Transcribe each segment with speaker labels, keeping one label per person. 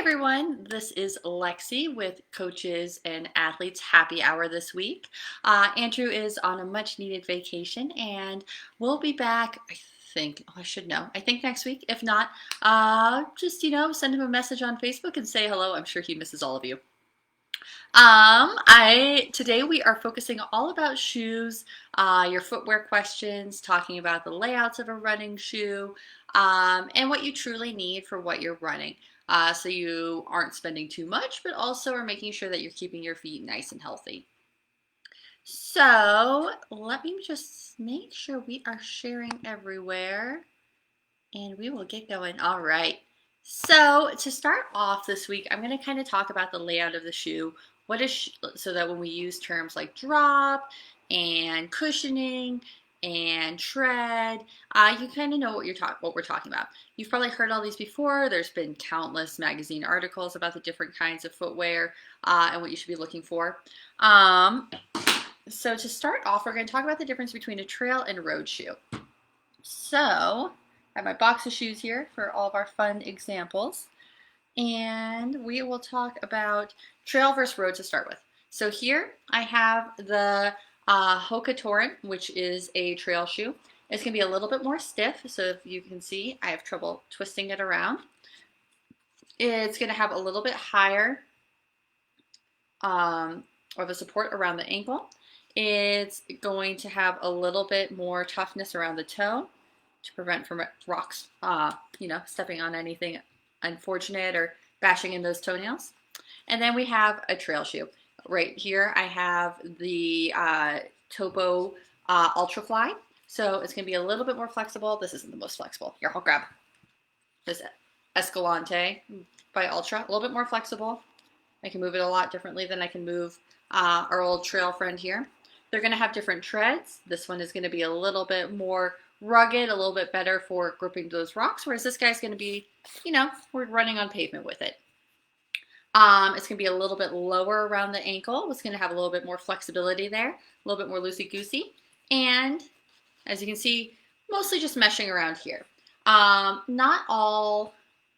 Speaker 1: everyone, this is Lexi with Coaches and Athletes Happy Hour this week. Andrew is on a much needed vacation and we'll be back, I should know, I think next week. If not, just, send him a message on Facebook and say hello. I'm sure he misses all of you. Today we are focusing all about shoes, your footwear questions, talking about the layouts of a running shoe, and what you truly need for what you're running. So you aren't spending too much, but also are making sure that you're keeping your feet nice and healthy. So let me just make sure we are sharing everywhere and we will get going. All right. So to start off this week, I'm going to kind of talk about the layout of the shoe. So that when we use terms like drop and cushioning and tread, you kind of know what we're talking about. You've probably heard all these before. There's been countless magazine articles about the different kinds of footwear and what you should be looking for. So to start off, we're going to talk about the difference between a trail and a road shoe. So I have my box of shoes here for all of our fun examples. And we will talk about trail versus road to start with. So here I have the Hoka Torrent, which is a trail shoe. It's going to be a little bit more stiff, so if you can see, I have trouble twisting it around. It's going to have a little bit higher of a support around the ankle. It's going to have a little bit more toughness around the toe to prevent from rocks, stepping on anything unfortunate or bashing in those toenails. And then we have a trail shoe. Right here I have the Topo Ultrafly. So it's going to be a little bit more flexible. This isn't the most flexible. Here, I'll grab this Escalante by Ultra. A little bit more flexible. I can move it a lot differently than I can move our old trail friend here. They're going to have different treads. This one is going to be a little bit more rugged, a little bit better for gripping those rocks, whereas this guy's going to be, we're running on pavement with it. It's going to be a little bit lower around the ankle. It's going to have a little bit more flexibility there, a little bit more loosey-goosey, and as you can see, mostly just meshing around here. Not all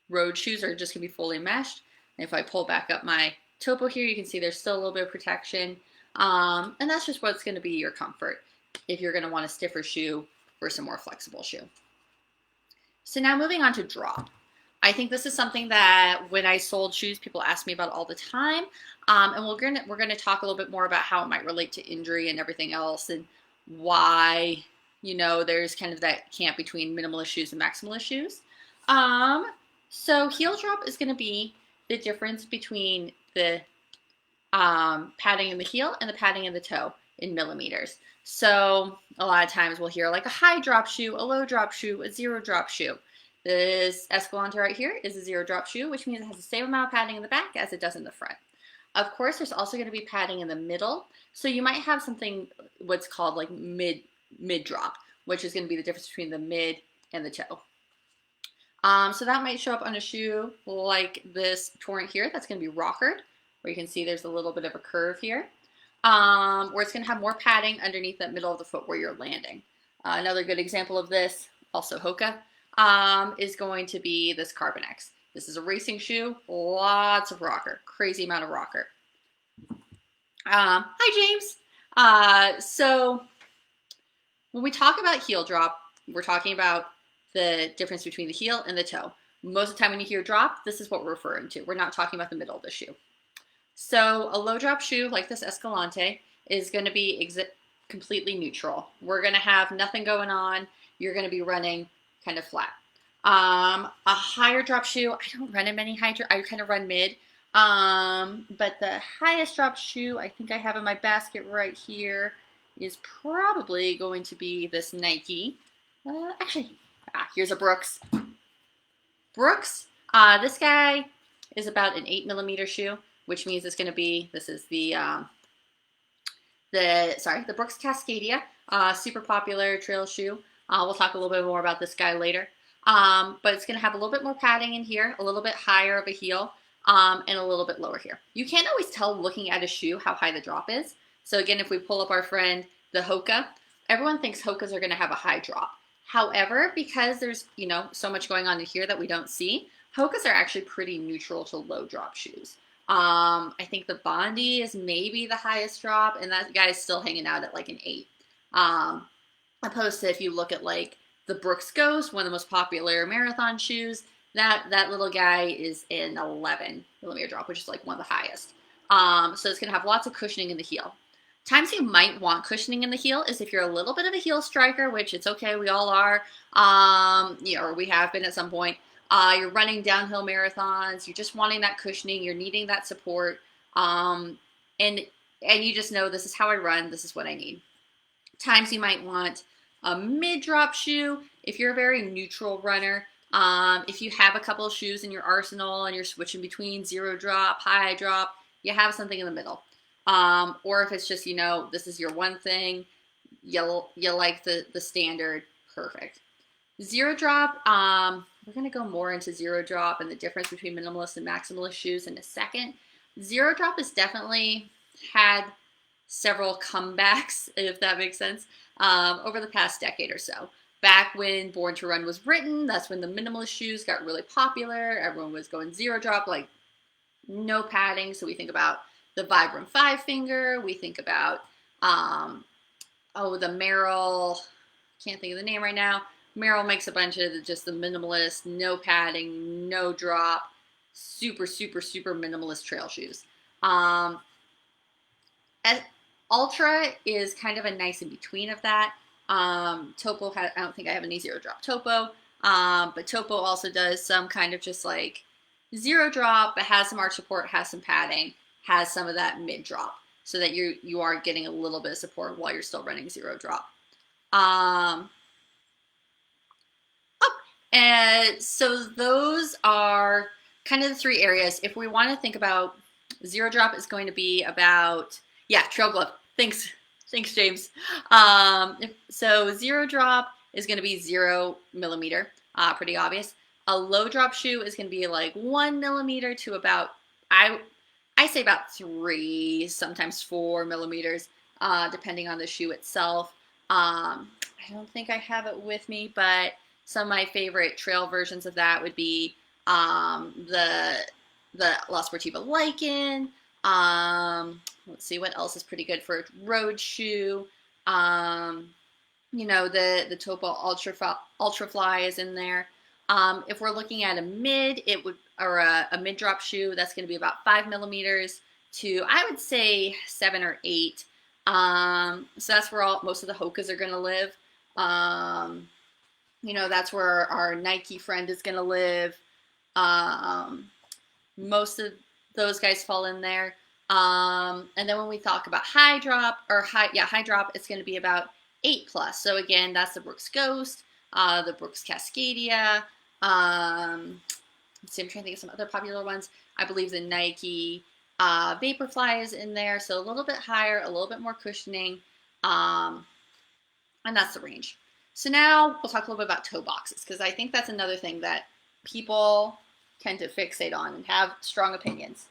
Speaker 1: road shoes are just going to be fully meshed. And if I pull back up my Topo here, you can see there's still a little bit of protection, and that's just what's going to be your comfort if you're going to want a stiffer shoe versus a more flexible shoe. So now moving on to drop. I think this is something that when I sold shoes, people ask me about all the time. And we're gonna talk a little bit more about how it might relate to injury and everything else and why, there's kind of that camp between minimalist shoes and maximalist shoes. So heel drop is gonna be the difference between the padding in the heel and the padding in the toe in millimeters. So a lot of times we'll hear like a high drop shoe, a low drop shoe, a zero drop shoe. This Escalante right here is a zero drop shoe, which means it has the same amount of padding in the back as it does in the front. Of course, there's also going to be padding in the middle. So you might have something what's called like mid drop, which is going to be the difference between the mid and the toe. So that might show up on a shoe like this Torrent here. That's going to be rockered, where you can see there's a little bit of a curve here. Where it's going to have more padding underneath that middle of the foot where you're landing. Another good example of this, also Hoka, is going to be this Carbon X. This is a racing shoe, lots of rocker, crazy amount of rocker. Hi, James. So when we talk about heel drop, we're talking about the difference between the heel and the toe. Most of the time when you hear drop, this is what we're referring to. We're not talking about the middle of the shoe. So a low drop shoe like this Escalante is going to be completely neutral. We're going to have nothing going on. You're going to be running kind of flat. A higher drop shoe, I don't run in many high drop, I kind of run mid. But the highest drop shoe I think I have in my basket right here is probably going to be this Nike. Here's a Brooks. Brooks, this guy is about an 8mm shoe, which means it's going to be, this is the Brooks Cascadia, super popular trail shoe. We'll talk a little bit more about this guy later. But it's going to have a little bit more padding in here, a little bit higher of a heel, and a little bit lower here. You can't always tell looking at a shoe how high the drop is. So again, if we pull up our friend, the Hoka, everyone thinks Hokas are going to have a high drop. However, because there's, so much going on in here that we don't see, Hokas are actually pretty neutral to low drop shoes. I think the Bondi is maybe the highest drop, and that guy is still hanging out at like an 8. Um, Opposed to if you look at like the Brooks Ghost, one of the most popular marathon shoes, that little guy is an 11 millimeter drop, which is like one of the highest. So it's going to have lots of cushioning in the heel. Times you might want cushioning in the heel is if you're a little bit of a heel striker, which it's okay, we all are, or we have been at some point. You're running downhill marathons, you're just wanting that cushioning, you're needing that support, and you just know this is how I run, this is what I need. Times you might want a mid-drop shoe if you're a very neutral runner. If you have a couple of shoes in your arsenal and you're switching between zero drop, high drop, you have something in the middle. Or if it's just, this is your one thing, you like the standard, perfect. Zero drop, we're going to go more into zero drop and the difference between minimalist and maximalist shoes in a second. Zero drop has definitely had several comebacks, if that makes sense, over the past decade or so. Back when Born to Run was written, that's when the minimalist shoes got really popular. Everyone was going zero drop, like no padding. So we think about the Vibram 5-finger. We think about, the Merrell, can't think of the name right now. Merrell makes a bunch of just the minimalist, no padding, no drop, super, super, super minimalist trail shoes. Ultra is kind of a nice in between of that. Topo, I don't think I have any zero drop Topo, but Topo also does some kind of just like zero drop, but has some arch support, has some padding, has some of that mid drop, so that you are getting a little bit of support while you're still running zero drop. And so those are kind of the 3 areas. If we want to think about zero drop, is going to be about, trail glove. Thanks, James. So zero drop is going to be 0 millimeter, pretty obvious. A low drop shoe is going to be like 1 millimeter to about, I say about 3, sometimes 4 millimeters, depending on the shoe itself. I don't think I have it with me, but some of my favorite trail versions of that would be the La Sportiva Lycan. Let's see what else is pretty good for a road shoe. The Topo Ultrafly is in there. If we're looking at a mid, or a mid drop shoe, that's going to be about 5 millimeters to, I would say, 7 or 8. So that's where most of the Hokas are going to live. That's where our Nike friend is going to live. Most of those guys fall in there. And then when we talk about high drop, it's going to be about 8+. So again, that's the Brooks Ghost, the Brooks Cascadia. Let's see, I'm trying to think of some other popular ones. I believe the Nike Vaporfly is in there. So a little bit higher, a little bit more cushioning. And that's the range. So now we'll talk a little bit about toe boxes, because I think that's another thing that people tend to fixate on and have strong opinions.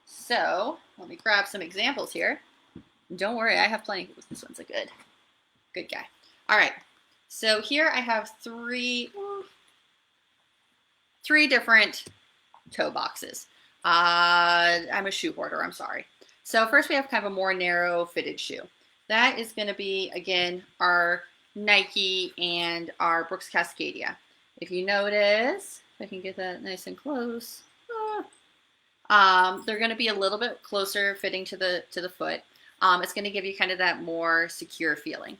Speaker 1: So let me grab some examples here. Don't worry, I have plenty. This one's a good guy. All right. So here I have three different toe boxes. I'm a shoe hoarder, I'm sorry. So first we have kind of a more narrow fitted shoe. That is going to be, again, our Nike and our Brooks Cascadia. If you notice, if I can get that nice and close, they're going to be a little bit closer fitting to the foot. It's going to give you kind of that more secure feeling.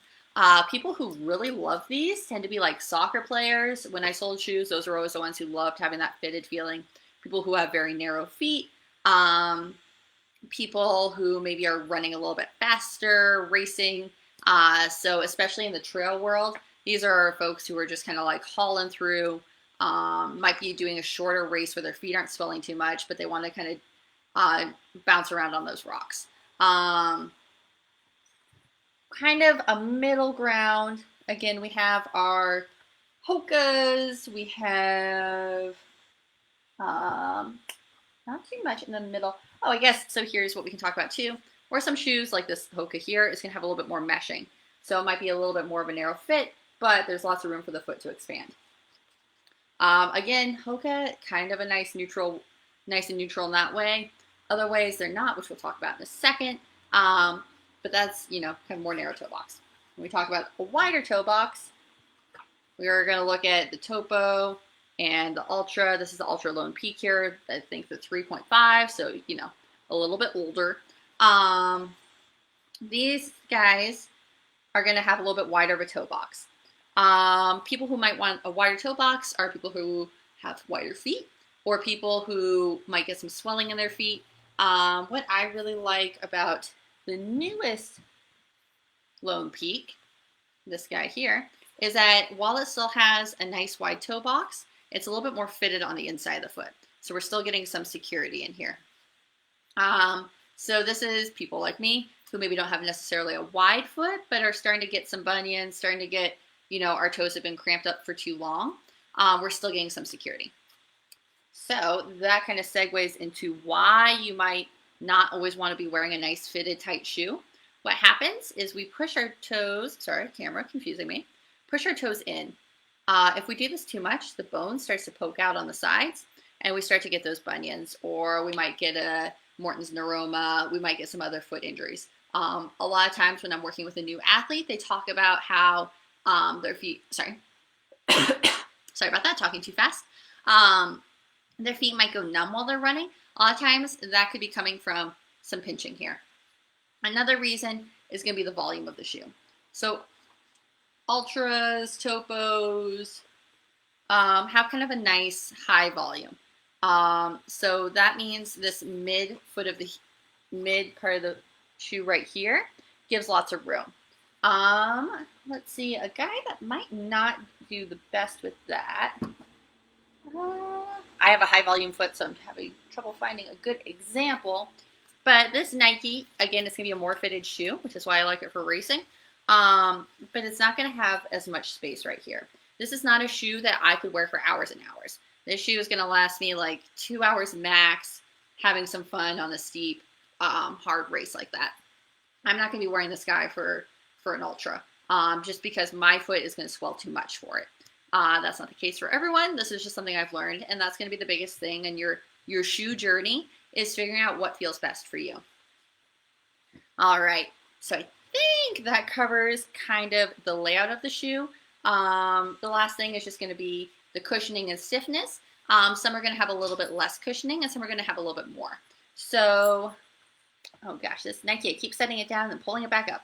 Speaker 1: People who really love these tend to be like soccer players. When I sold shoes, those are always the ones who loved having that fitted feeling. People who have very narrow feet. People who maybe are running a little bit faster, racing. So especially in the trail world, these are folks who are just kind of like hauling through, might be doing a shorter race where their feet aren't swelling too much, but they want to kind of bounce around on those rocks. Kind of a middle ground. Again, we have our Hokas. We have not too much in the middle. Oh, I guess, so here's what we can talk about too. Or some shoes like this Hoka here is going to have a little bit more meshing. So it might be a little bit more of a narrow fit, but there's lots of room for the foot to expand. Again, Hoka, kind of a nice and neutral in that way. Other ways they're not, which we'll talk about in a second. But that's, kind of more narrow toe box. When we talk about a wider toe box, we are going to look at the Topo and the Ultra. This is the Ultra Lone Peak here. I think the 3.5, so, a little bit older. These guys are going to have a little bit wider of a toe box. People who might want a wider toe box are people who have wider feet or people who might get some swelling in their feet. What I really like about the newest Lone Peak, this guy here, is that while it still has a nice wide toe box, it's a little bit more fitted on the inside of the foot. So we're still getting some security in here. So this is people like me who maybe don't have necessarily a wide foot, but are starting to get some bunions, starting to get, our toes have been cramped up for too long. We're still getting some security. So that kind of segues into why you might not always want to be wearing a nice fitted tight shoe. What happens is we push our toes, sorry, camera confusing me, push our toes in. If we do this too much, the bone starts to poke out on the sides and we start to get those bunions, or we might get a Morton's neuroma, we might get some other foot injuries. A lot of times when I'm working with a new athlete, they talk about how their feet, sorry about that, talking too fast. Their feet might go numb while they're running. A lot of times that could be coming from some pinching here. Another reason is going to be the volume of the shoe. So Ultras, Topos have kind of a nice high volume. So that means this mid part of the shoe right here gives lots of room. Let's see, a guy that might not do the best with that. I have a high volume foot, so I'm having trouble finding a good example. But this Nike, again, it's going to be a more fitted shoe, which is why I like it for racing. But it's not going to have as much space right here. This is not a shoe that I could wear for hours and hours. This shoe is going to last me like 2 hours max, having some fun on a steep, hard race like that. I'm not going to be wearing this guy for an ultra, just because my foot is going to swell too much for it. That's not the case for everyone. This is just something I've learned, and that's going to be the biggest thing in your shoe journey is figuring out what feels best for you. All right, so I think that covers kind of the layout of the shoe. The last thing is just going to be the cushioning and stiffness. Some are going to have a little bit less cushioning, and some are going to have a little bit more. So, oh gosh, this Nike, I keep setting it down and pulling it back up.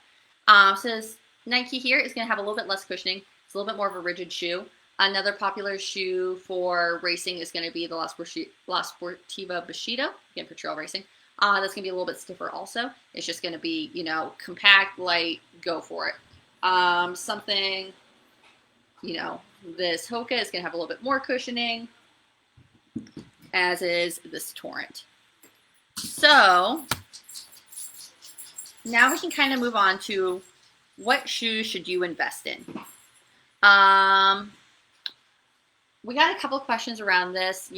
Speaker 1: So this Nike here is going to have a little bit less cushioning. It's a little bit more of a rigid shoe. Another popular shoe for racing is going to be the La Sportiva Bushido, again for trail racing. That's going to be a little bit stiffer also. It's just going to be, compact, light, go for it. Something, this Hoka is going to have a little bit more cushioning, as is this Torrent. So now we can kind of move on to what shoes should you invest in. We got a couple questions around this.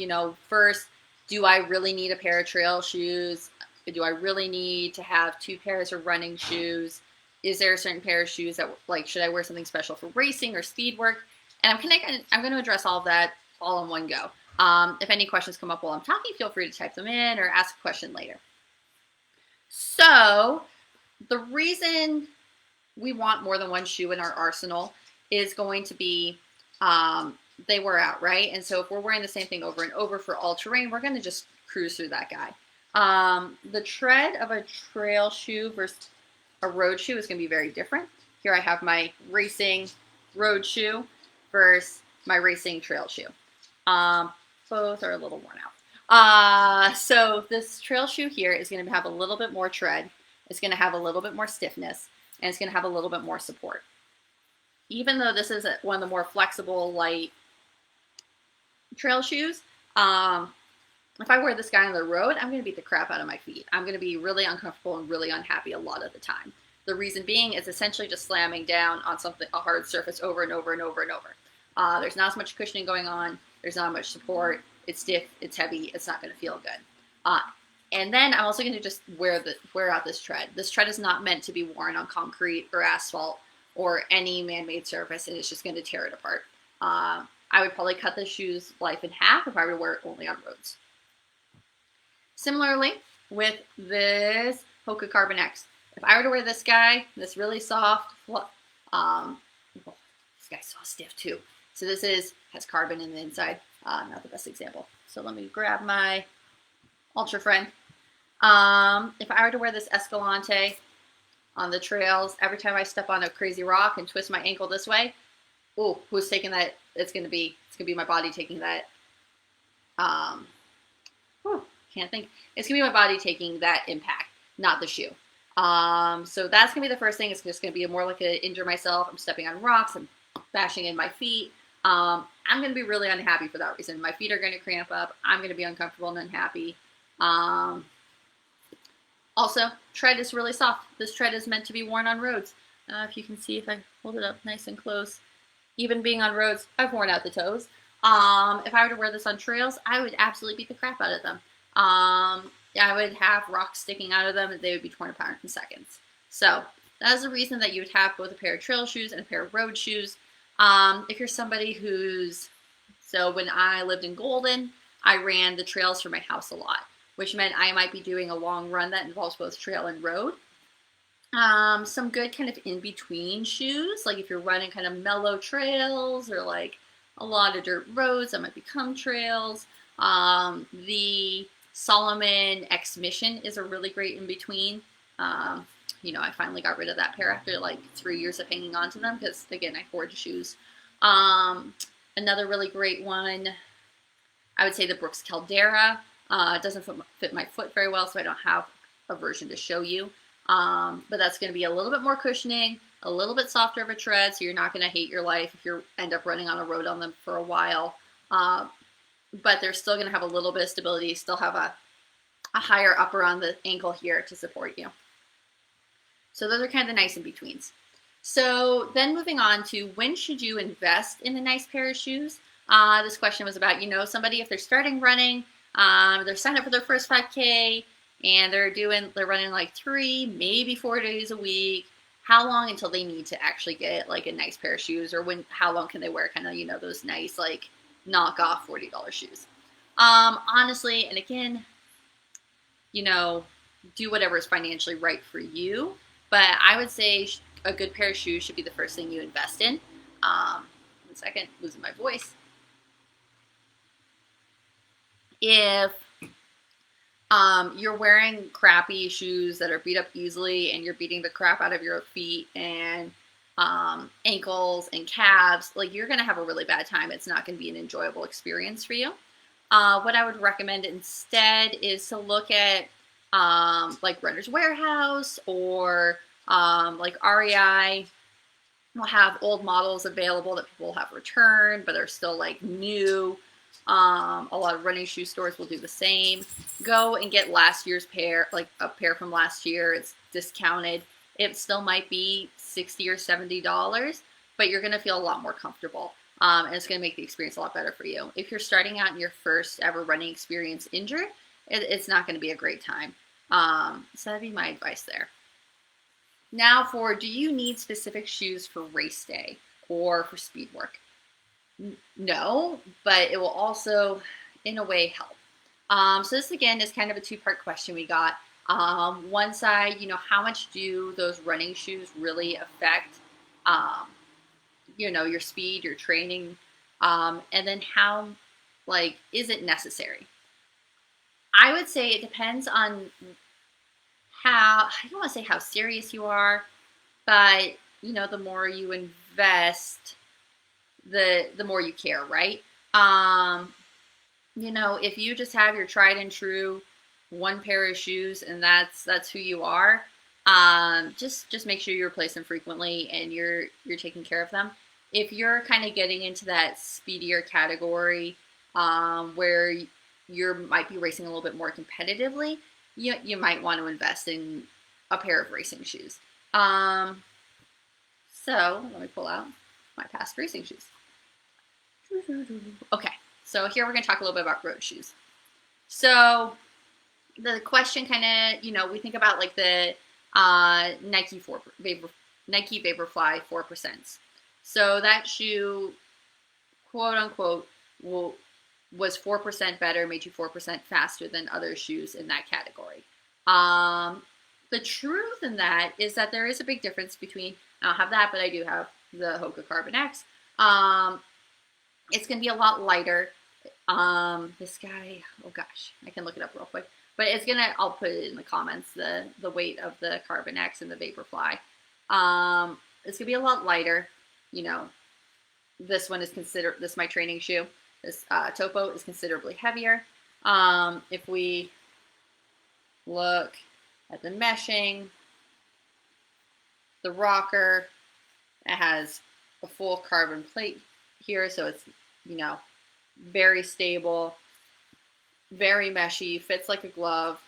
Speaker 1: First, do I really need a pair of trail shoes? Do I really need to have 2 pairs of running shoes? Is there a certain pair of shoes that, should I wear something special for racing or speed work? And I'm going to address all of that all in one go. If any questions come up while I'm talking, feel free to type them in or ask a question later. So the reason we want more than one shoe in our arsenal is going to be they wear out, right? And so if we're wearing the same thing over and over for all terrain, we're going to just cruise through that guy. The tread of a trail shoe versus a road shoe is going to be very different. Here I have my racing road shoe versus my racing trail shoe. Both are a little worn out. So this trail shoe here is going to have a little bit more tread. It's going to have a little bit more stiffness, and it's going to have a little bit more support. Even though this is one of the more flexible, light trail shoes, if I wear this guy on the road, I'm going to beat the crap out of my feet. I'm going to be really uncomfortable and really unhappy a lot of the time. The reason being is essentially just slamming down on a hard surface over and over and over and over. There's not as much cushioning going on. There's not much support. It's stiff. It's heavy. It's not going to feel good. And then I'm also going to just wear out this tread. This tread is not meant to be worn on concrete or asphalt or any man-made surface, and it's just going to tear it apart. I would probably cut the shoe's life in half if I were to wear it only on roads. Similarly, with this Hoka Carbon X, if I were to wear this guy, this really soft, this guy's so stiff too. So this has carbon in the inside. Not the best example. So let me grab my Ultra Friend. If I were to wear this Escalante on the trails, every time I step on a crazy rock and twist my ankle this way, oh, who's taking that? It's gonna be my body taking that. Can't think. It's gonna be my body taking that impact, not the shoe. So that's gonna be the first thing. It's just gonna be more like a injure myself. I'm stepping on rocks. I'm bashing in my feet. I'm gonna be really unhappy for that reason. My feet are gonna cramp up. I'm gonna be uncomfortable and unhappy. Also, tread is really soft. This tread is meant to be worn on roads. If you can see, if I hold it up nice and close, even being on roads, I've worn out the toes. If I were to wear this on trails, I would absolutely beat the crap out of them. I would have rocks sticking out of them and they would be torn apart in seconds. So that is the reason that you would have both a pair of trail shoes and a pair of road shoes. If you're somebody so when I lived in Golden, I ran the trails for my house a lot, which meant I might be doing a long run that involves both trail and road. Some good kind of in-between shoes, like if you're running kind of mellow trails or like a lot of dirt roads that might become trails. The Solomon X Mission is a really great in-between. I finally got rid of that pair after like 3 years of hanging on to them because, again, I hoard shoes. Another really great one, I would say the Brooks Caldera. It doesn't fit my foot very well, so I don't have a version to show you. But that's going to be a little bit more cushioning, a little bit softer of a tread, so you're not going to hate your life if you end up running on a road on them for a while. But they're still going to have a little bit of stability, still have a higher upper on the ankle here to support you. So those are kind of the nice in-betweens. So then moving on to when should you invest in a nice pair of shoes? This question was about, somebody if they're starting running, they're signed up for their first 5K, and they're running like 3, maybe 4 days a week. How long until they need to actually get like a nice pair of shoes, or how long can they wear kind of, those nice like knockoff $40 shoes? Honestly, and again, do whatever is financially right for you. But I would say a good pair of shoes should be the first thing you invest in. 1 second, losing my voice. If you're wearing crappy shoes that are beat up easily and you're beating the crap out of your feet and ankles and calves, like you're going to have a really bad time. It's not going to be an enjoyable experience for you. What I would recommend instead is to look at like Runner's Warehouse or like REI will have old models available that people have returned, but are still like new. A lot of running shoe stores will do the same. Go and get last year's pair, like a pair from last year. It's discounted. It still might be $60 or $70, but you're going to feel a lot more comfortable. And it's going to make the experience a lot better for you. If you're starting out in your first ever running experience injured, it's not going to be a great time. So that'd be my advice there. Now do you need specific shoes for race day or for speed work? No, but it will also, in a way, help. So this, again, is kind of a two-part question we got. One side, how much do those running shoes really affect, your speed, your training? And then how, is it necessary? I would say it depends on I don't want to say how serious you are, but, the more you invest, the more you care, right? If you just have your tried and true one pair of shoes and that's who you are, just make sure you replace them frequently and you're taking care of them. If you're kind of getting into that speedier category, where you might be racing a little bit more competitively, you might want to invest in a pair of racing shoes. So let me pull out my past racing shoes. Okay, so here we're going to talk a little bit about road shoes. So the question kind of, we think about like the Nike Vaporfly 4%. So that shoe quote unquote, was 4% better, made you 4% faster than other shoes in that category. The truth in that is that there is a big difference between, I don't have that, but I do have the Hoka Carbon X. It's going to be a lot lighter. This guy, oh gosh, I can look it up real quick. But it's going to, I'll put it in the comments, the weight of the Carbon X and the Vaporfly. It's going to be a lot lighter. You know, this one is considered, this is my training shoe. This Topo is considerably heavier. If we look at the meshing, the rocker, it has a full carbon plate here, so it's, you know, very stable, very meshy, fits like a glove,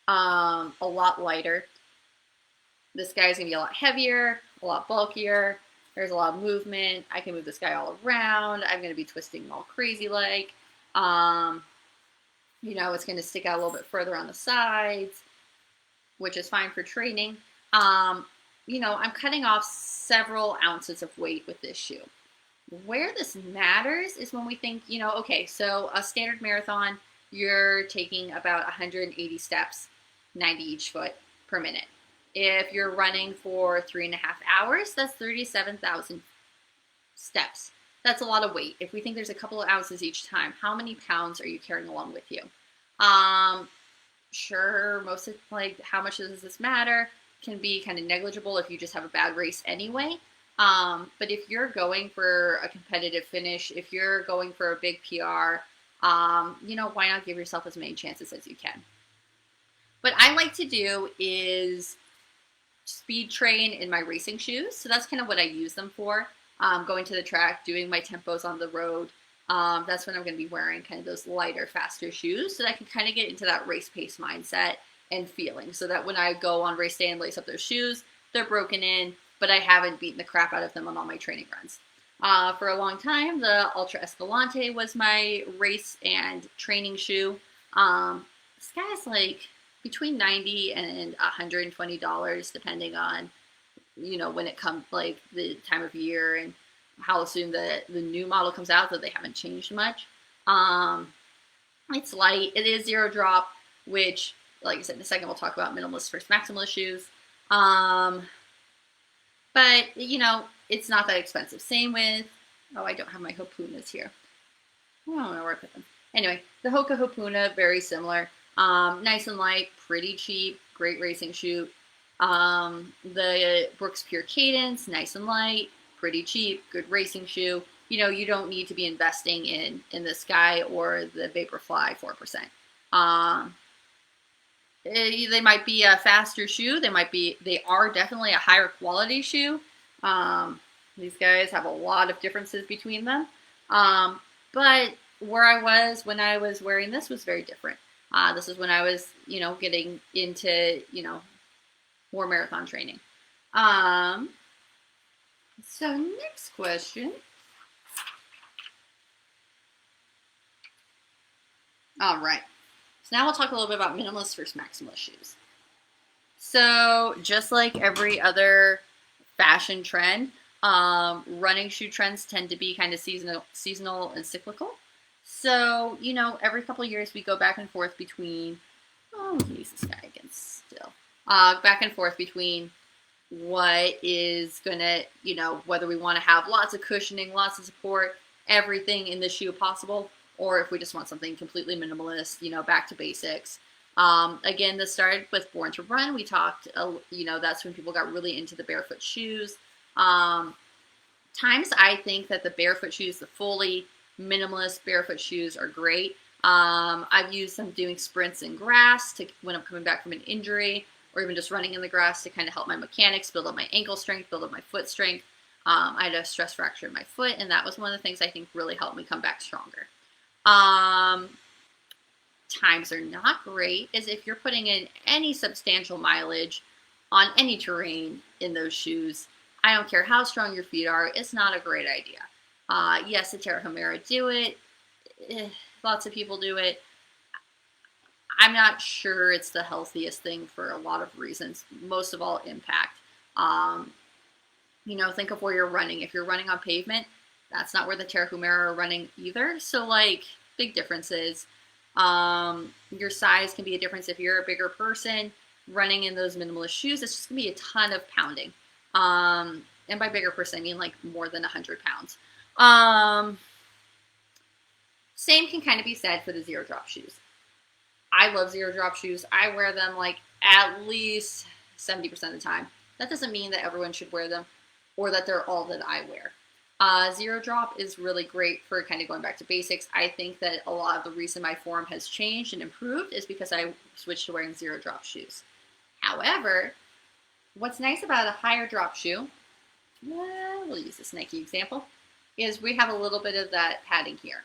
Speaker 1: a lot lighter. This guy's gonna be a lot heavier, a lot bulkier. There's a lot of movement. I can move this guy all around. I'm gonna be twisting all crazy like. You know, it's gonna stick out a little bit further on the sides, which is fine for training. You know, I'm cutting off several ounces of weight with this shoe. Where this matters is when we think, you know, okay, so a standard marathon, you're taking about 180 steps, 90 each foot per minute. If you're running for 3.5 hours, that's 37,000 steps. That's a lot of weight. If we think there's a couple of ounces each time, how many pounds are you carrying along with you? Sure, most of, like, how much does this matter can be kind of negligible if you just have a bad race anyway. But if you're going for a competitive finish, if you're going for a big PR, you know, why not give yourself as many chances as you can? What I like to do is speed train in my racing shoes. So that's kind of what I use them for. Going to the track, doing my tempos on the road. That's when I'm going to be wearing kind of those lighter, faster shoes so that I can kind of get into that race pace mindset and feeling, so that when I go on race day and lace up those shoes, they're broken in, but I haven't beaten the crap out of them on all my training runs. For a long time, the Ultra Escalante was my race and training shoe. This guy's like between $90 and $120, depending on, you know, when it comes, like the time of year and how soon the new model comes out, though they haven't changed much. It's light. It is zero drop, which, like I said, in a second we'll talk about minimalist versus maximalist shoes. But, you know, it's not that expensive. Same with, oh, I don't have my Hopunas here. I don't want to work with them. Anyway, the Hoka Hopuna, very similar. Nice and light, pretty cheap, great racing shoe. The Brooks Pure Cadence, nice and light, pretty cheap, good racing shoe. You know, you don't need to be investing in this guy or the Vaporfly 4%. They might be a faster shoe. They are definitely a higher quality shoe. These guys have a lot of differences between them. But where I was when I was wearing this was very different. This is when I was, you know, getting into, you know, more marathon training. So next question. All right. So now we'll talk a little bit about minimalist versus maximalist shoes. So just like every other fashion trend, running shoe trends tend to be kind of seasonal and cyclical. So, you know, every couple of years we go back and forth between, oh, use this guy again still, back and forth between what is going to, you know, whether we want to have lots of cushioning, lots of support, everything in the shoe possible, or if we just want something completely minimalist, you know, back to basics. Again, this started with Born to Run. We talked, you know, that's when people got really into the Barefoot shoes. Times I think that the Barefoot shoes, the fully minimalist Barefoot shoes are great. I've used them doing sprints in grass to when I'm coming back from an injury, or even just running in the grass to kind of help my mechanics, build up my ankle strength, build up my foot strength. I had a stress fracture in my foot, and that was one of the things I think really helped me come back stronger. Times are not great is if you're putting in any substantial mileage on any terrain in those shoes. I don't care how strong your feet are, it's not a great idea. Yes, the Terra Humera do it. Lots of people do it. I'm not sure it's the healthiest thing for a lot of reasons, most of all impact. You know, think of where you're running. If you're running on pavement, That's not where the Terrahumera are running either. So like big differences. Your size can be a difference. If you're a bigger person running in those minimalist shoes, it's just gonna be a ton of pounding. And by bigger person, I mean like more than 100 pounds. Same can kind of be said for the zero drop shoes. I love zero drop shoes. I wear them like at least 70% of the time. That doesn't mean that everyone should wear them or that they're all that I wear. Zero drop is really great for kind of going back to basics. I think that a lot of the reason my form has changed and improved is because I switched to wearing zero drop shoes. However, what's nice about a higher drop shoe, we'll use this Nike example, is we have a little bit of that padding here.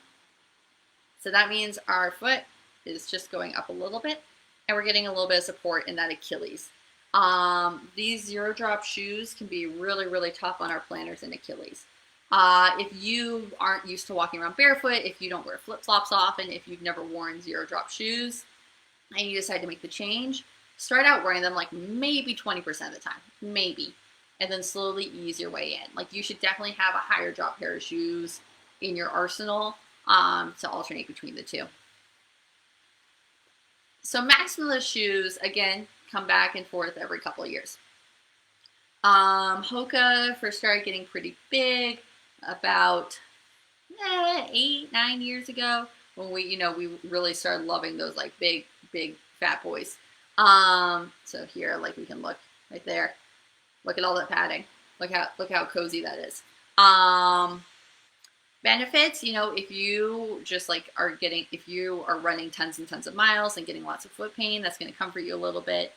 Speaker 1: So that means our foot is just going up a little bit, and we're getting a little bit of support in that Achilles. These zero drop shoes can be really, really tough on our planters and Achilles. If you aren't used to walking around barefoot, if you don't wear flip-flops often, if you've never worn zero drop shoes, and you decide to make the change, start out wearing them like maybe 20% of the time, maybe, and then slowly ease your way in. Like you should definitely have a higher drop pair of shoes in your arsenal to alternate between the two. So maximalist shoes, again, come back and forth every couple of years. Hoka first started getting pretty big about 8-9 years ago when we really started loving those like big fat boys. So here, like we can look right there. Look at all that padding. Look how cozy that is. Benefits, if you just like if you are running tons and tons of miles and getting lots of foot pain, that's going to comfort you a little bit.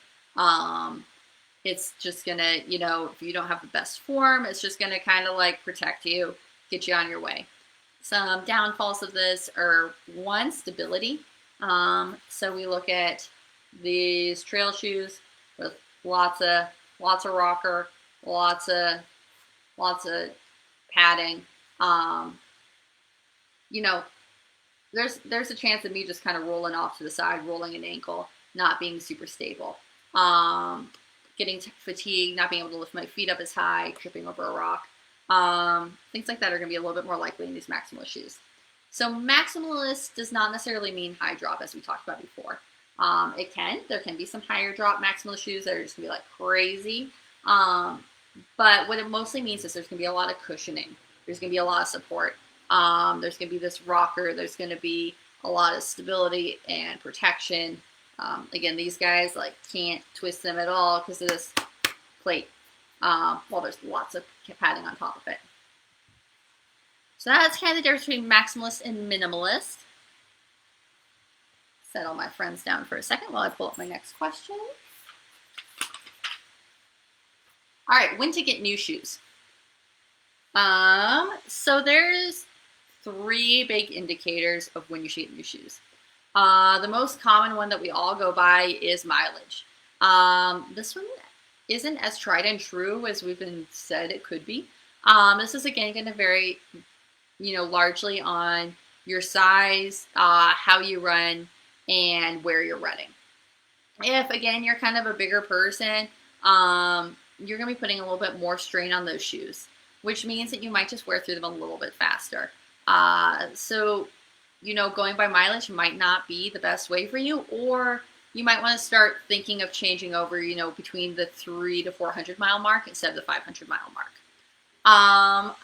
Speaker 1: It's just going to, if you don't have the best form, it's just going to kind of like protect you, get you on your way. Some downfalls of this are one, stability. So we look at these trail shoes with lots of rocker, lots of padding. There's a chance of me just kind of rolling off to the side, rolling an ankle, not being super stable. Getting fatigued, not being able to lift my feet up as high, tripping over a rock. Things like that are going to be a little bit more likely in these maximalist shoes. So maximalist does not necessarily mean high drop, as we talked about before. There can be some higher drop maximalist shoes that are just going to be like crazy. But what it mostly means is there's going to be a lot of cushioning. There's going to be a lot of support. There's going to be this rocker. There's going to be a lot of stability and protection. Again, these guys like can't twist them at all because of this plate. There's lots of padding on top of it. So that's kind of the difference between maximalist and minimalist. Set all my friends down for a second while I pull up my next question. All right, when to get new shoes. So there's 3 big indicators of when you should get new shoes. The most common one that we all go by is mileage. This one isn't as tried and true as we've been said it could be. This is again going to vary, largely on your size, how you run, and where you're running. If again you're kind of a bigger person, you're going to be putting a little bit more strain on those shoes, which means that you might just wear through them a little bit faster. So going by mileage might not be the best way for you, or you might want to start thinking of changing over, between the 300 to 400 mile mark instead of the 500 mile mark.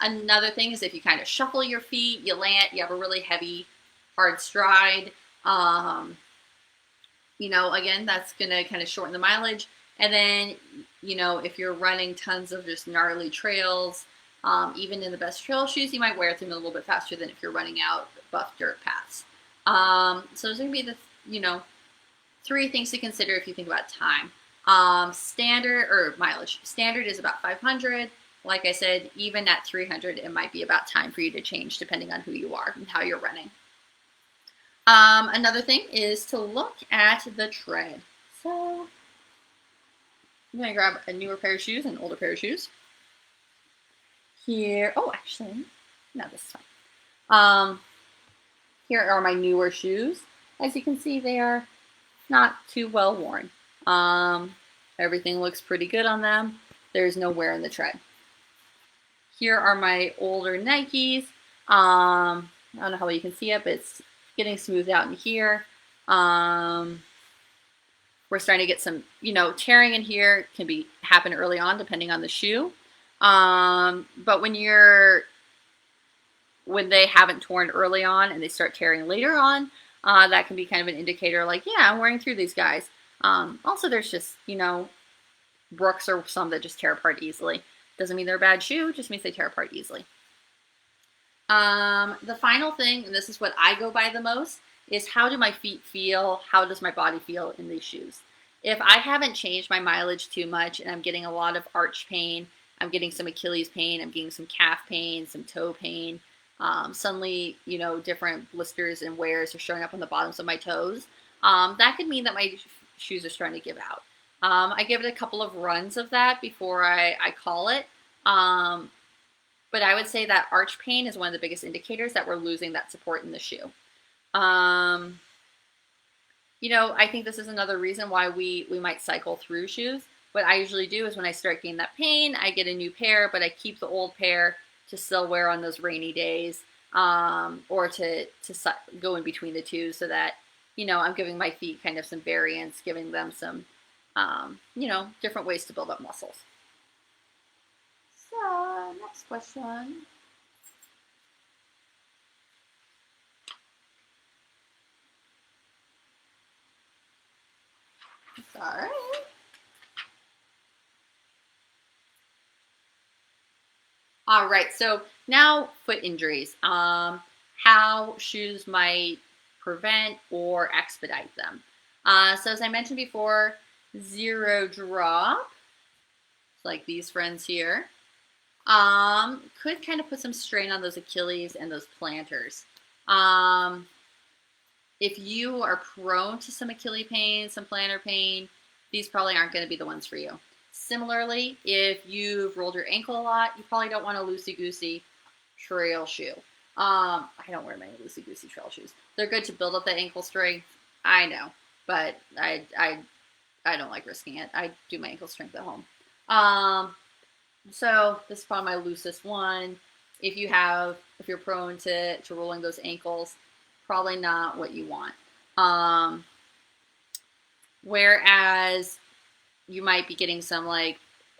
Speaker 1: Another thing is if you kind of shuffle your feet, you have a really heavy, hard stride. Again, that's going to kind of shorten the mileage. And then, if you're running tons of just gnarly trails, even in the best trail shoes, you might wear them a little bit faster than if you're running out buff dirt paths. So there's going to be the, 3 things to consider if you think about time. Standard or mileage. Standard is about 500. Like I said, even at 300, it might be about time for you to change depending on who you are and how you're running. Another thing is to look at the tread. So I'm going to grab a newer pair of shoes and an older pair of shoes. Here, actually, no, this is fine. Here are my newer shoes. As you can see, they are not too well worn. Everything looks pretty good on them. There's no wear in the tread. Here are my older Nikes. I don't know how well you can see it, but it's getting smoothed out in here. We're starting to get some, tearing in here can happen early on depending on the shoe. But when they haven't torn early on and they start tearing later on, that can be kind of an indicator like, yeah, I'm wearing through these guys. Also, there's just, Brooks are some that just tear apart easily. Doesn't mean they're a bad shoe, just means they tear apart easily. The final thing, and this is what I go by the most, is how do my feet feel? How does my body feel in these shoes? If I haven't changed my mileage too much and I'm getting a lot of arch pain, I'm getting some Achilles pain, I'm getting some calf pain, some toe pain, suddenly, different blisters and wears are showing up on the bottoms of my toes, that could mean that my shoes are starting to give out. I give it a couple of runs of that before I call it. But I would say that arch pain is one of the biggest indicators that we're losing that support in the shoe. I think this is another reason why we might cycle through shoes. What I usually do is when I start getting that pain, I get a new pair, but I keep the old pair to still wear on those rainy days, or to go in between the two so that, I'm giving my feet kind of some variance, giving them some, different ways to build up muscles. So, next question. Sorry. All right, so now foot injuries. How shoes might prevent or expedite them. So as I mentioned before, zero drop, like these friends here, could kind of put some strain on those Achilles and those planters. If you are prone to some Achilles pain, some plantar pain, these probably aren't going to be the ones for you. Similarly, if you've rolled your ankle a lot, you probably don't want a loosey-goosey trail shoe. I don't wear many loosey-goosey trail shoes. They're good to build up the ankle strength, I know, but I don't like risking it. I do my ankle strength at home. So this is probably my loosest one. If you're prone to rolling those ankles, probably not what you want. Whereas you might be getting some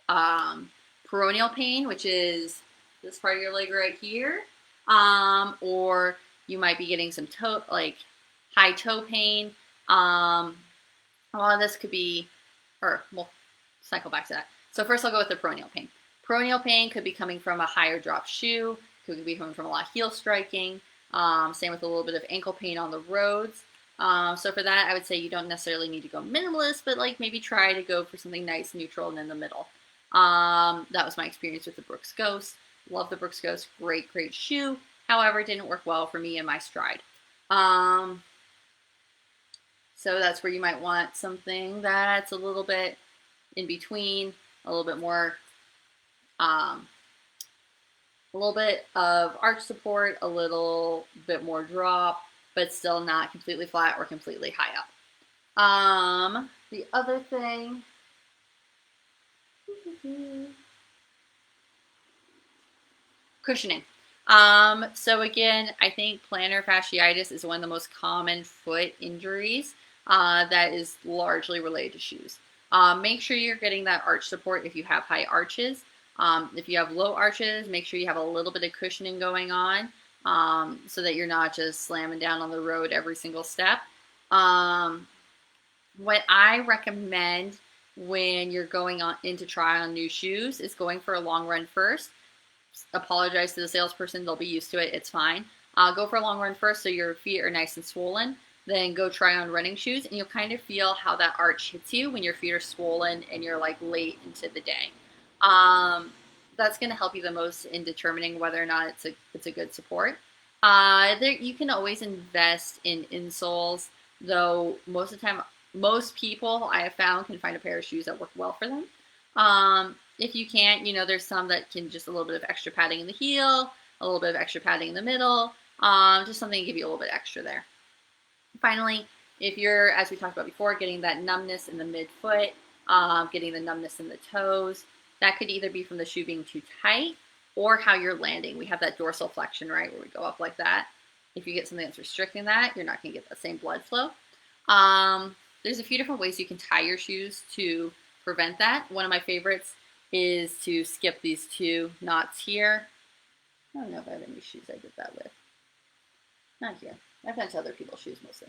Speaker 1: peroneal pain, which is this part of your leg right here, or you might be getting some high toe pain. A lot of this could be, or we'll cycle back to that. So first I'll go with the peroneal pain. Peroneal pain could be coming from a higher drop shoe, could be coming from a lot of heel striking, same with a little bit of ankle pain on the roads. So for that, I would say you don't necessarily need to go minimalist, but maybe try to go for something nice, neutral, and in the middle. That was my experience with the Brooks Ghost. Love the Brooks Ghost. Great, great shoe. However, it didn't work well for me in my stride. So that's where you might want something that's a little bit in between, a little bit more, a little bit of arch support, a little bit more drop, but still not completely flat or completely high up. The other thing, cushioning. So again, I think plantar fasciitis is one of the most common foot injuries that is largely related to shoes. Make sure you're getting that arch support if you have high arches. If you have low arches, make sure you have a little bit of cushioning going on, so that you're not just slamming down on the road every single step. What I recommend when you're going in to try on new shoes is going for a long run first. Apologize to the salesperson, they'll be used to it, it's fine. Go for a long run first so your feet are nice and swollen. Then go try on running shoes and you'll kind of feel how that arch hits you when your feet are swollen and you're late into the day. That's going to help you the most in determining whether or not it's a good support. You can always invest in insoles, though most of the time, most people I have found can find a pair of shoes that work well for them. If you can't, there's some that can just a little bit of extra padding in the heel, a little bit of extra padding in the middle, just something to give you a little bit extra there. Finally, if you're, as we talked about before, getting that numbness in the midfoot, getting the numbness in the toes, that could either be from the shoe being too tight or how you're landing. We have that dorsal flexion, right, where we go up like that. If you get something that's restricting that, you're not going to get that same blood flow. There's a few different ways you can tie your shoes to prevent that. One of my favorites is to skip these 2 knots here. I don't know if I have any shoes I did that with. Not here. I've done to other people's shoes mostly.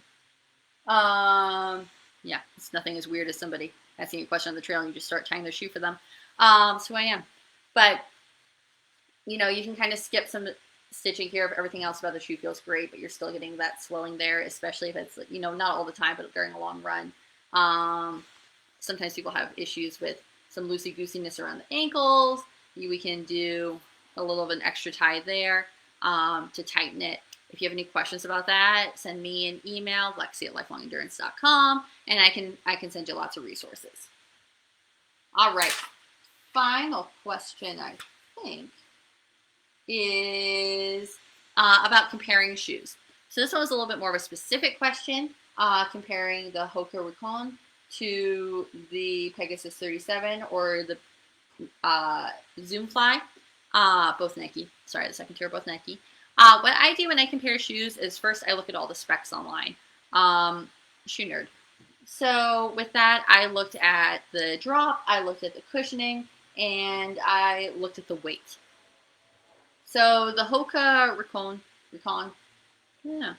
Speaker 1: Yeah, it's nothing as weird as somebody asking a question on the trail and you just start tying their shoe for them. So I am. But, you know, you can kind of skip some stitching here if everything else about the shoe feels great, but you're still getting that swelling there, especially if it's, you know, not all the time, but during a long run. Sometimes people have issues with some loosey-goosiness around the ankles. We can do a little of an extra tie there to tighten it. If you have any questions about that, send me an email, lexi@lifelongendurance.com, and I can send you lots of resources. All right, final question, I think, is about comparing shoes. So this one was a little bit more of a specific question, comparing the Hoka Recon to the Pegasus 37 or the Zoom Fly, both Nike. Sorry, the second tier, both Nike. What I do when I compare shoes is first I look at all the specs online. Shoe nerd. So with that, I looked at the drop, I looked at the cushioning, and I looked at the weight. So the Hoka Recon, yeah,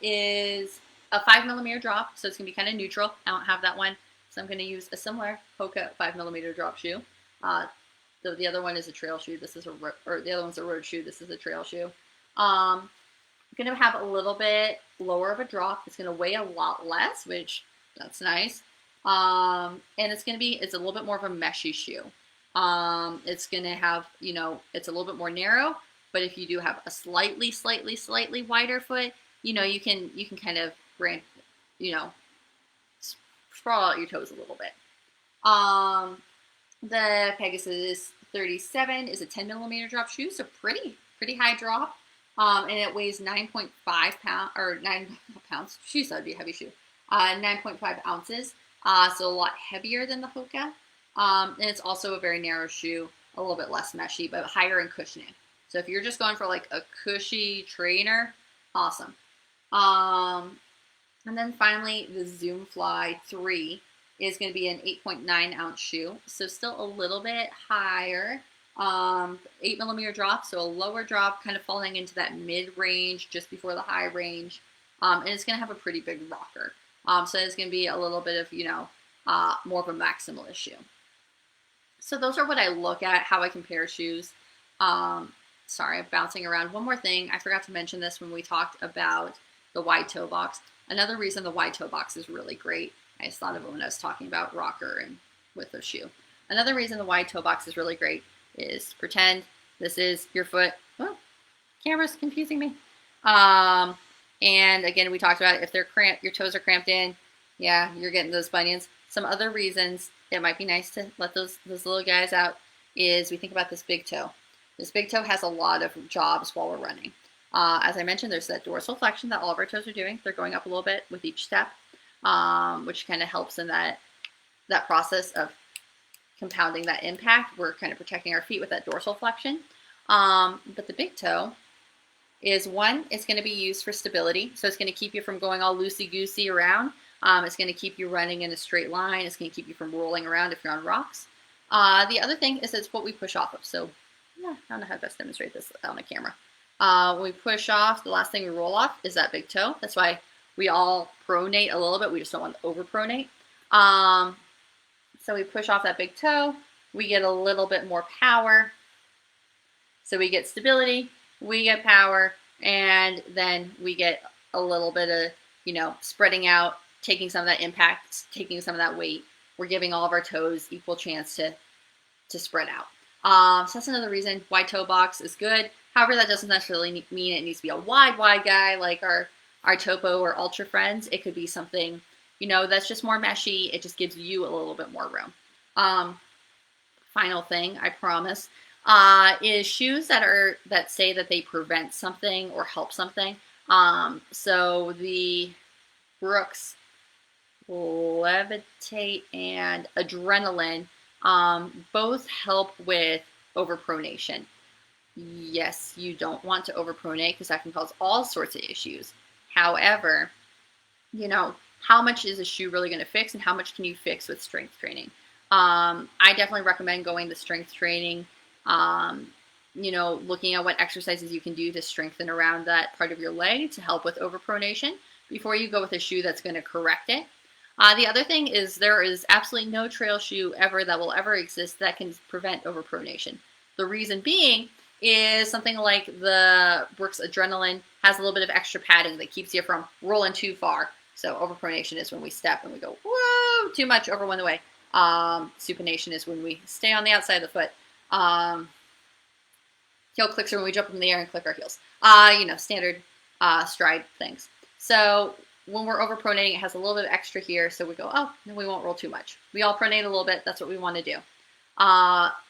Speaker 1: is a 5mm drop, so it's gonna be kind of neutral. I don't have that one, so I'm gonna use a similar Hoka 5mm drop shoe. The other one is a trail shoe. This is the other one's a road shoe. This is a trail shoe. I'm gonna have a little bit lower of a drop. It's gonna weigh a lot less, which that's nice. And it's a little bit more of a meshy shoe. It's gonna have, you know, it's a little bit more narrow, but if you do have a slightly wider foot, you know, you can kind of sprawl out your toes a little bit. The Pegasus 37 is a 10mm drop shoe, so pretty high drop. And it weighs 9.5 pounds, or 9 pounds. Shoes, that would be a heavy shoe. 9.5 ounces, so a lot heavier than the Hoka. And it's also a very narrow shoe, a little bit less meshy, but higher in cushioning. So if you're just going for like a cushy trainer, awesome. And then finally, the Zoom Fly 3 is going to be an 8.9 ounce shoe, so still a little bit higher. 8mm drop, so a lower drop, kind of falling into that mid range, just before the high range. And it's going to have a pretty big rocker. So it's going to be a little bit of, more of a maximalist shoe. So those are what I look at, how I compare shoes. Sorry, I'm bouncing around. One more thing, I forgot to mention this when we talked about the wide toe box. Another reason the wide toe box is really great, I just thought of it when I was talking about rocker and with the shoe. Another reason the wide toe box is really great is pretend this is your foot. Oh, camera's confusing me. And again, we talked about if they're cramped, your toes are cramped in, yeah, you're getting those bunions. Some other reasons it might be nice to let those little guys out is we think about this big toe. This big toe has a lot of jobs while we're running. As I mentioned, there's that dorsal flexion that all of our toes are doing. They're going up a little bit with each step, which kind of helps in that process of compounding that impact. We're kind of protecting our feet with that dorsal flexion. But the big toe is it's going to be used for stability. So it's going to keep you from going all loosey-goosey around. It's going to keep you running in a straight line. It's going to keep you from rolling around if you're on rocks. The other thing is it's what we push off of. So yeah, I don't know how to best demonstrate this on the camera. When we push off, the last thing we roll off is that big toe. That's why we all pronate a little bit. We just don't want to over-pronate. So we push off that big toe. We get a little bit more power. So we get stability, we get power, and then we get a little bit of, spreading out, taking some of that impact, taking some of that weight. We're giving all of our toes equal chance to spread out. So that's another reason wide toe box is good. However, that doesn't necessarily mean it needs to be a wide guy like our Topo or Ultra friends. It could be something, that's just more meshy. It just gives you a little bit more room. Final thing, I promise, is shoes that say that they prevent something or help something. So the Brooks Levitate and Adrenaline both help with overpronation. Yes, you don't want to overpronate because that can cause all sorts of issues. However, how much is a shoe really going to fix, and how much can you fix with strength training? I definitely recommend going to strength training, looking at what exercises you can do to strengthen around that part of your leg to help with overpronation before you go with a shoe that's going to correct it. The other thing is there is absolutely no trail shoe ever that will ever exist that can prevent overpronation. The reason being is something like the Brooks Adrenaline has a little bit of extra padding that keeps you from rolling too far. So overpronation is when we step and we go, whoa, too much over one way. Supination is when we stay on the outside of the foot. Heel clicks are when we jump in the air and click our heels. Standard stride things. So when we're overpronating, it has a little bit of extra here. So we go, oh, no, we won't roll too much. We all pronate a little bit. That's what we want to do.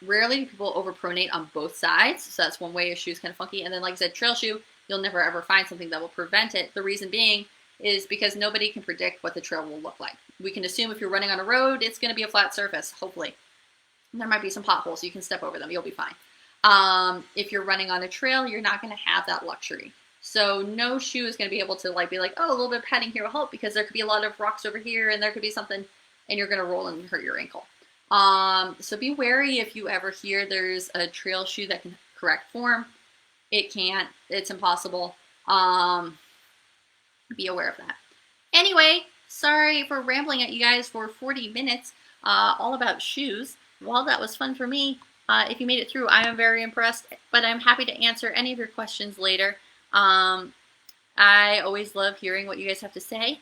Speaker 1: Rarely do people overpronate on both sides. So that's one way a shoe is kind of funky. And then, like I said, trail shoe, you'll never ever find something that will prevent it. The reason being is because nobody can predict what the trail will look like. We can assume if you're running on a road, it's going to be a flat surface, hopefully. And there might be some potholes, so you can step over them. You'll be fine. If you're running on a trail, you're not going to have that luxury. So no shoe is going to be able to be like, oh, a little bit of padding here will help, because there could be a lot of rocks over here and there could be something and you're going to roll and hurt your ankle. So be wary if you ever hear there's a trail shoe that can correct form. It can't. It's impossible. Be aware of that. Anyway, sorry for rambling at you guys for 40 minutes all about shoes. Well, that was fun for me. If you made it through, I am very impressed, but I'm happy to answer any of your questions later. I always love hearing what you guys have to say.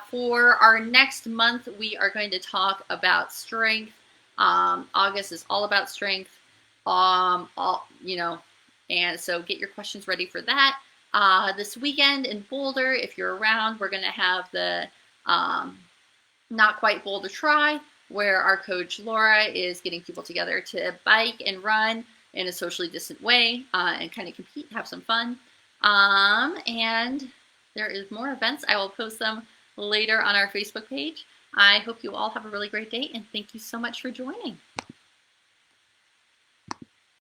Speaker 1: For our next month, we are going to talk about strength. August is all about strength. And so get your questions ready for that. This weekend in Boulder, if you're around, we're going to have the Not Quite Boulder Try, where our coach Laura is getting people together to bike and run in a socially distant way and kind of compete, have some fun. And there is more events. I will post them later on our Facebook page. I hope you all have a really great day, and thank you so much for joining.